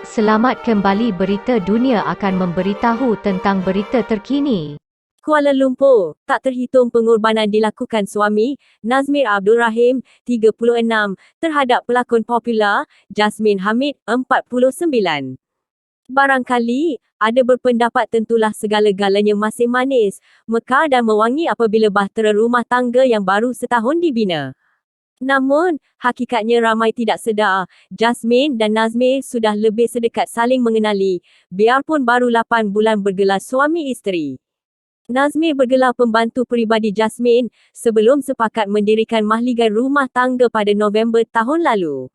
Selamat kembali. Berita dunia akan memberitahu tentang berita terkini. Kuala Lumpur, tak terhitung pengorbanan dilakukan suami, Nazmir Abdul Rahim, 36, terhadap pelakon popular, Jasmine Hamid, 49. Barangkali, ada berpendapat tentulah segala-galanya masih manis, mekar dan mewangi apabila bahtera rumah tangga yang baru setahun dibina. Namun, hakikatnya ramai tidak sedar, Jasmine dan Nazmir sudah lebih sedekat saling mengenali, biarpun baru 8 bulan bergelar suami isteri. Nazmir bergelar pembantu peribadi Jasmine, sebelum sepakat mendirikan mahligai rumah tangga pada November tahun lalu.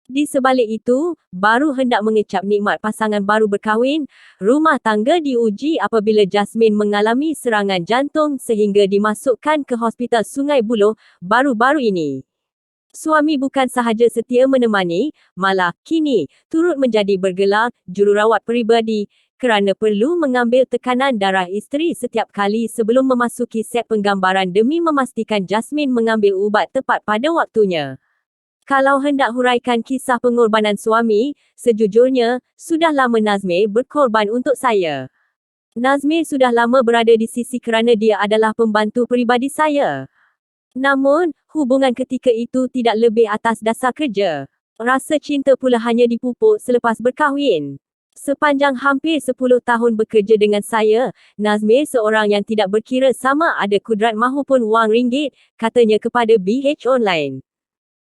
Di sebalik itu, baru hendak mengecap nikmat pasangan baru berkahwin, rumah tangga diuji apabila Jasmine mengalami serangan jantung sehingga dimasukkan ke Hospital Sungai Buloh baru-baru ini. Suami bukan sahaja setia menemani, malah kini turut menjadi bergelar jururawat peribadi kerana perlu mengambil tekanan darah isteri setiap kali sebelum memasuki set penggambaran demi memastikan Jasmine mengambil ubat tepat pada waktunya. Kalau hendak huraikan kisah pengorbanan suami, sejujurnya, sudah lama Nazmir berkorban untuk saya. Nazmir sudah lama berada di sisi kerana dia adalah pembantu peribadi saya. Namun, hubungan ketika itu tidak lebih atas dasar kerja. Rasa cinta pula hanya dipupuk selepas berkahwin. Sepanjang hampir 10 tahun bekerja dengan saya, Nazmir seorang yang tidak berkira sama ada kudrat mahupun wang ringgit, katanya kepada BH Online.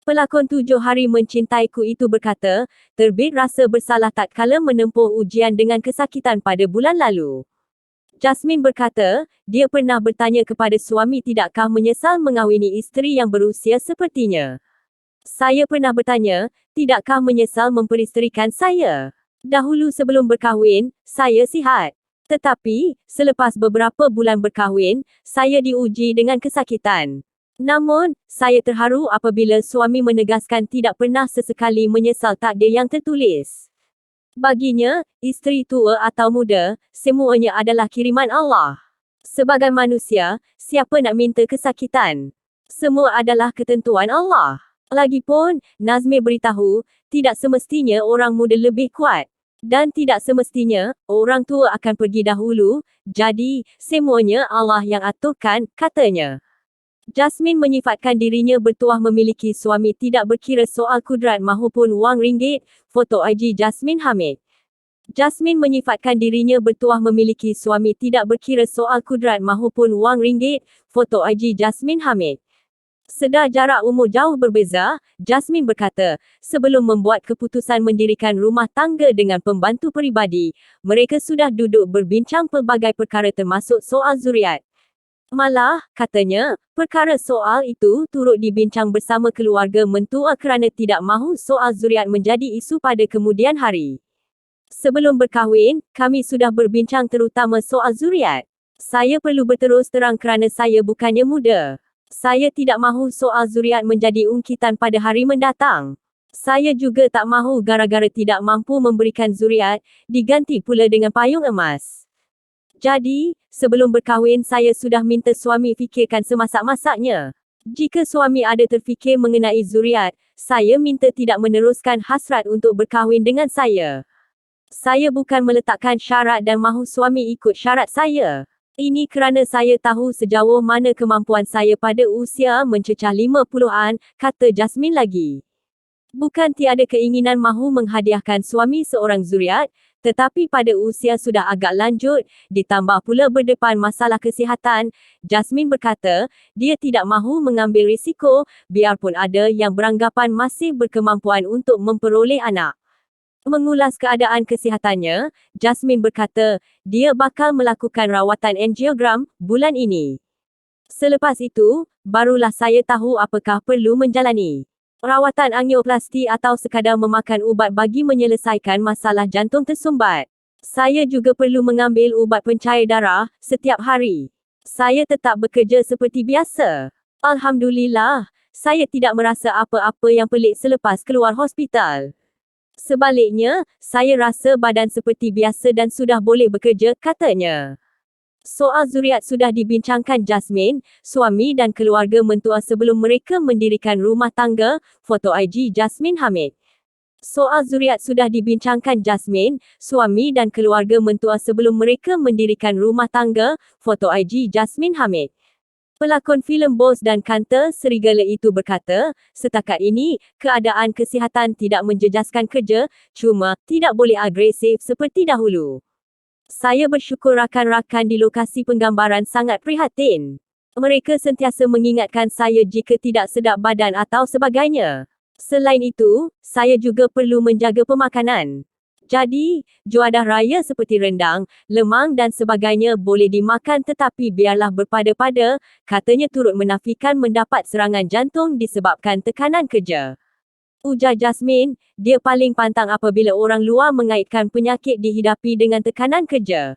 Pelakon 7 Hari Mencintaiku itu berkata, terbit rasa bersalah tatkala menempuh ujian dengan kesakitan pada bulan lalu. Jasmine berkata, dia pernah bertanya kepada suami tidakkah menyesal mengahwini isteri yang berusia sepertinya. Saya pernah bertanya, tidakkah menyesal memperisterikan saya? Dahulu sebelum berkahwin, saya sihat. Tetapi, selepas beberapa bulan berkahwin, saya diuji dengan kesakitan. Namun, saya terharu apabila suami menegaskan tidak pernah sesekali menyesal takdir yang tertulis. Baginya, isteri tua atau muda, semuanya adalah kiriman Allah. Sebagai manusia, siapa nak minta kesakitan? Semua adalah ketentuan Allah. Lagipun, Nazmir beritahu, tidak semestinya orang muda lebih kuat. Dan tidak semestinya, orang tua akan pergi dahulu, jadi, semuanya Allah yang aturkan, katanya. Jasmine menyifatkan dirinya bertuah memiliki suami tidak berkira soal kudrat mahupun wang ringgit, foto IG Jasmine Hamid. Jasmine menyifatkan dirinya bertuah memiliki suami tidak berkira soal kudrat mahupun wang ringgit, foto IG Jasmine Hamid. Sedar jarak umur jauh berbeza, Jasmine berkata, sebelum membuat keputusan mendirikan rumah tangga dengan pembantu peribadi, mereka sudah duduk berbincang pelbagai perkara termasuk soal zuriat. Malah, katanya, perkara soal itu turut dibincang bersama keluarga mentua kerana tidak mahu soal zuriat menjadi isu pada kemudian hari. Sebelum berkahwin, kami sudah berbincang terutama soal zuriat. Saya perlu berterus terang kerana saya bukannya muda. Saya tidak mahu soal zuriat menjadi ungkitan pada hari mendatang. Saya juga tak mahu gara-gara tidak mampu memberikan zuriat, diganti pula dengan payung emas. Jadi, sebelum berkahwin saya sudah minta suami fikirkan semasak-masaknya. Jika suami ada terfikir mengenai zuriat, saya minta tidak meneruskan hasrat untuk berkahwin dengan saya. Saya bukan meletakkan syarat dan mahu suami ikut syarat saya. Ini kerana saya tahu sejauh mana kemampuan saya pada usia mencecah 50-an, kata Jasmine lagi. Bukan tiada keinginan mahu menghadiahkan suami seorang zuriat, tetapi pada usia sudah agak lanjut, ditambah pula berdepan masalah kesihatan, Jasmine berkata, dia tidak mahu mengambil risiko, biarpun ada yang beranggapan masih berkemampuan untuk memperoleh anak. Mengulas keadaan kesihatannya, Jasmine berkata, dia bakal melakukan rawatan angiogram bulan ini. Selepas itu, barulah saya tahu apakah perlu menjalani rawatan angioplasti atau sekadar memakan ubat bagi menyelesaikan masalah jantung tersumbat. Saya juga perlu mengambil ubat pencair darah setiap hari. Saya tetap bekerja seperti biasa. Alhamdulillah, saya tidak merasa apa-apa yang pelik selepas keluar hospital. Sebaliknya, saya rasa badan seperti biasa dan sudah boleh bekerja, katanya. Soal zuriat sudah dibincangkan Jasmine, suami dan keluarga mentua sebelum mereka mendirikan rumah tangga, foto IG Jasmine Hamid. Soal zuriat sudah dibincangkan Jasmine, suami dan keluarga mentua sebelum mereka mendirikan rumah tangga. Foto IG Jasmine Hamid. Pelakon filem Bos dan Kanta Serigala itu berkata, setakat ini, keadaan kesihatan tidak menjejaskan kerja, cuma tidak boleh agresif seperti dahulu. Saya bersyukur rakan-rakan di lokasi penggambaran sangat prihatin. Mereka sentiasa mengingatkan saya jika tidak sedap badan atau sebagainya. Selain itu, saya juga perlu menjaga pemakanan. Jadi, juadah raya seperti rendang, lemang dan sebagainya boleh dimakan tetapi biarlah berpada-pada, katanya turut menafikan mendapat serangan jantung disebabkan tekanan kerja. Ujar Jasmine, dia paling pantang apabila orang luar mengaitkan penyakit dihidapi dengan tekanan kerja.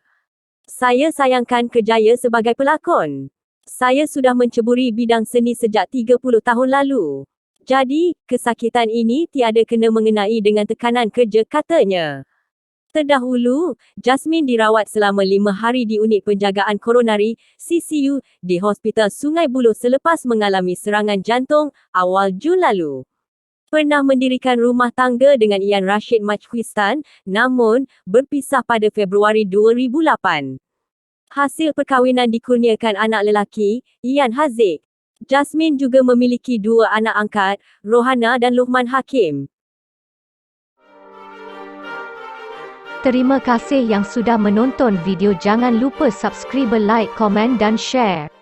Saya sayangkan kerjaya sebagai pelakon. Saya sudah menceburi bidang seni sejak 30 tahun lalu. Jadi, kesakitan ini tiada kena mengenai dengan tekanan kerja, katanya. Terdahulu, Jasmine dirawat selama 5 hari di unit penjagaan koronari (CCU) di Hospital Sungai Buloh selepas mengalami serangan jantung awal Jun lalu. Pernah mendirikan rumah tangga dengan Ian Rashid Majkhwistan, namun berpisah pada Februari 2008. Hasil perkahwinan dikurniakan anak lelaki, Ian Haziq. Jasmine juga memiliki 2 anak angkat, Rohana dan Luqman Hakim. Terima kasih yang sudah menonton video. Jangan lupa subscribe, like, komen dan share.